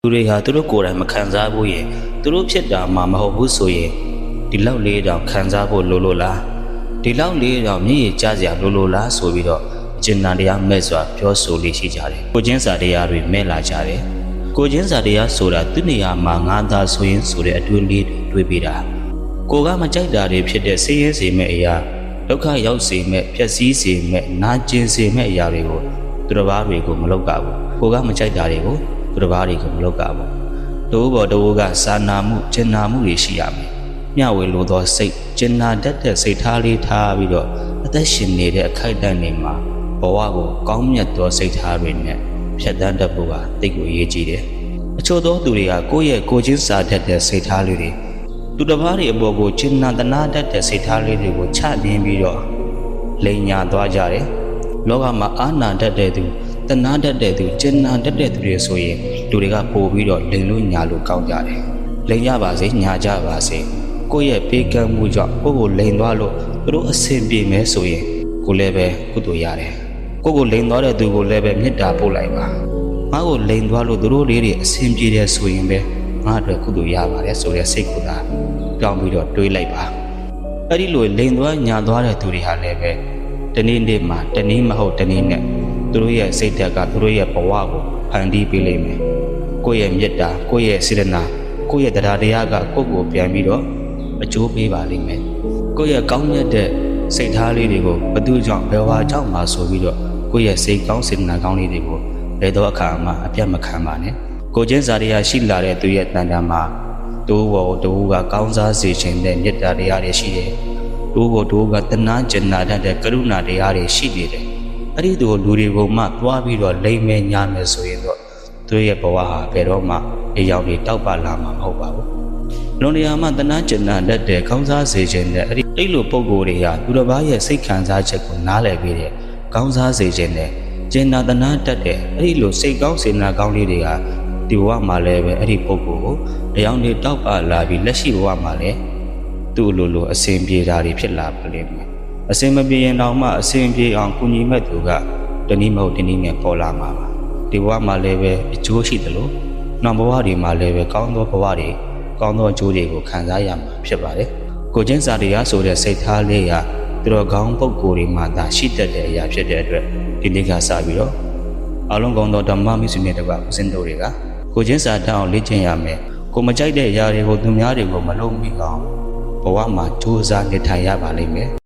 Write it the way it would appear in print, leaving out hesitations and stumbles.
သူတွေဟာသူတို့ကိုယ်တိုင်မခံစားဘူးရဲ့သူတို့ဖြစ်တာမှမဟုတ်ဘူးဆိုရင်ဒီလောက်လေးတောင်ခံစားဖို့လိုလို့လားဒီလောက်လေးတောင်မြည်ရကြစရာလိုလို့လားဆိုပြီးတော့အကျဉ်းတရားမဲ့စွာပြောဆိုလေးရှိကြတယ်ကိုချင်းစာတရားတွေမဲ့လာကြတယ်ကိုချင်းစာတရားဆိုတာသူနေရာမှာငါသာဆိုရင်ဆိုတဲ့အတွင်းလေးတွေးပြီးတာကိုကမကြိုက်တာတွေဖြစ်တဲ့ဆေးရဲစေမဲ့အရာဒုက္ခရောက်စေမဲ့ဖြက်စီးစေမဲ့နာကျင်စေမဲ့အရာတွေကိုသူတစ်ပါးတွေကိုမလုပ်ကြဘူးကိုကမကြိုက်တာတွေကိုသူတစ်ပါးတွေကိုမလုပ်ကြဘူးတိုးပေါ်တိုးကစာနာမှုကျင်နာမှုတွေရှိရမယ်မျှဝေလိုသောစိတ်ကျင်နာတတ်တဲ့စိတ်ထားလေးထားပြီးတော့အသက်ရှင်နေတဲ့အခိုက်အတန့်တွေမှာဘဝကိုကောင်းမြတ်သောစိတ်ထားတွေနဲ့ဖြတ်သန်းတတ်ဖို့ကတိတ်ကိုအရေးကြီးတယ်အချို့သောသူတွေကကိုယ့်ရဲ့ကိုချင်းစာတတ်တဲ့စိတ်ထားလေးတွေသူတစ်ပါးတွေအပေါ်ကိုကျင်နာတနာတတ်တဲ့စိတ်ထားလေးတွေကိုချပြင်းပြီးတော့လိန်ညာသွားကြတယ်လောကမှာအာနာတတ်တဲ့သူတနာတတ်တဲ့သူကျင်နာတတ်တဲ့သူတွေဆိုရင်လူတွေကပို့ပြီးတော့လိန်လို့ညာလို့ကောင်းကြတယ်လိန်ရပါစေညာကြပါစေကိုယ့်ရဲ့ပေးကမ်းမှုကြောင့်ကိုယ့်ကိုလိန်သွားလို့သူတို့အဆင်ပြေမယ်ဆိုရင်ကိုလည်းပဲကုသိုလ်ရတယ်ကိုယ့်ကိုလိန်သွားတဲ့သူကိုလည်းပဲမေတ္တာပို့လိုက်ပါငါ့ကိုလိန်သွားလို့သူတို့လေးတွေအဆင်ပြေတယ်ဆိုရင်ပဲငါအတွက်ကုသိုလ်ရပါတယ်ဆိုတဲ့စိတ်ကိုသာတောင်းပြီးတော့တွေးလိုက်ပါအဲ့ဒီလိုလိန်သွားညာသွားတဲ့သူတွေဟာလည်းပဲတနေ့နေ့မှာတနည်းမဟုတ်တနည်းနဲ့သူတို့ရဲ့စိတ်ဓာတ်ကသူတို့ရဲ့ဘဝကိုဖန်တီးပေးလိမ့်မယ်ကိုယ့်ရဲ့မေတ္တာကိုယ့်ရဲ့စေတနာကိုယ့်ရဲ့တရားတရားကကိုယ့်ကိုပြန်ပြီးတော့အကျိုးပေးပါလိမ့်မယ်ကိုယ့်ရဲ့ကောင်းမြတ်တဲ့စိတ်ထားလေးတွေကိုဘသူကြောင့်ဘယ်ဝါကြောင့်မှဆိုပြီးတော့ကိုယ့်ရဲ့စိတ်ကောင်းစေတနာကောင်းလေးတွေကိုဘယ်တော့အခါမှအပြတ်မခံပါနဲ့ကိုချင်းစာတရားရှိလာတဲ့သူရဲ့တန်တန်မှာတိုးဘောတိုးကကောင်းစားစေခြင်းတဲ့မေတ္တာတရားတွေရှိတယ်တိုးဘောတိုးကတနာကျင်နာတတ်တဲ့ကရုဏာတရားတွေရှိနေတယ်အဲ့ဒီတို့လူတွေကိုမှသွားပြီးတော့လိမ့်မဲညာမယ်ဆိုရင်တော့သူရဲ့ဘဝဟာဘယ်တော့မှအယောင်တွေတောက်ပလာမှာမဟုတ်ပါဘူးလွန်နေရာမှာတနာကျင်နာတတ်တဲ့ကောင်းစားစေခြင်းတဲ့အဲ့လိုပုံကိုယ်တွေဟာသူတစ်ပါးရဲ့စိတ်ခံစားချက်ကိုနားလည်ပြီးတဲ့ကောင်းစားစေခြင်းတဲ့ကျင်နာတနာတတ်တဲ့အဲ့လိုစိတ်ကောင်းစေနာကောင်းလေးတွေကဒီဘဝမှာလည်းပဲအဲ့ဒီပုံကိုယ်ကိုတရားတွေတောက်ပလာပြီးလက်ရှိဘဝမှာလည်းသူ့လိုအစဉ်ပြေတာတွေဖြစ်လာပါလိမ့်မယ်အစဉ်မပြေရင်တော့မှအစဉ်ပြေအောင်ကုညီမဲ့သူကတနည်းမဟုတ်တနည်းနဲ့ပေါ်လာမှာပါဒီဘဝမှာလည်းပဲအကျိုးရှိတယ်လို့နောက်ဘဝတွေမှာလည်းပဲကောင်းသောဘဝတွေကောင်းသောအကျိုးတွေကိုခံစားရမှာဖြစ်ပါတယ်ကိုချင်းစာတရားဆိုတဲ့စိတ်ထားလေးကသူတော်ကောင်းပုဂ္ဂိုလ်တွေမှာသာရှိတတ်တဲ့အရာဖြစ်တဲ့အတွက်ဒီနေ့ကစပြီးတော့အလုံးကောင်းသောဓမ္မမိတ်ဆွေတွေဦးစင်းတို့တွေကကိုချင်းစာတောင်းလေ့ကျင့်ရမယ်ကိုမကြိုက်တဲ့အရာတွေကိုသူများတွေကိုမလုပ်မိအောင်ဘဝမှာကြိုးစားနေထိုင်ရပါလိမ့်မယ်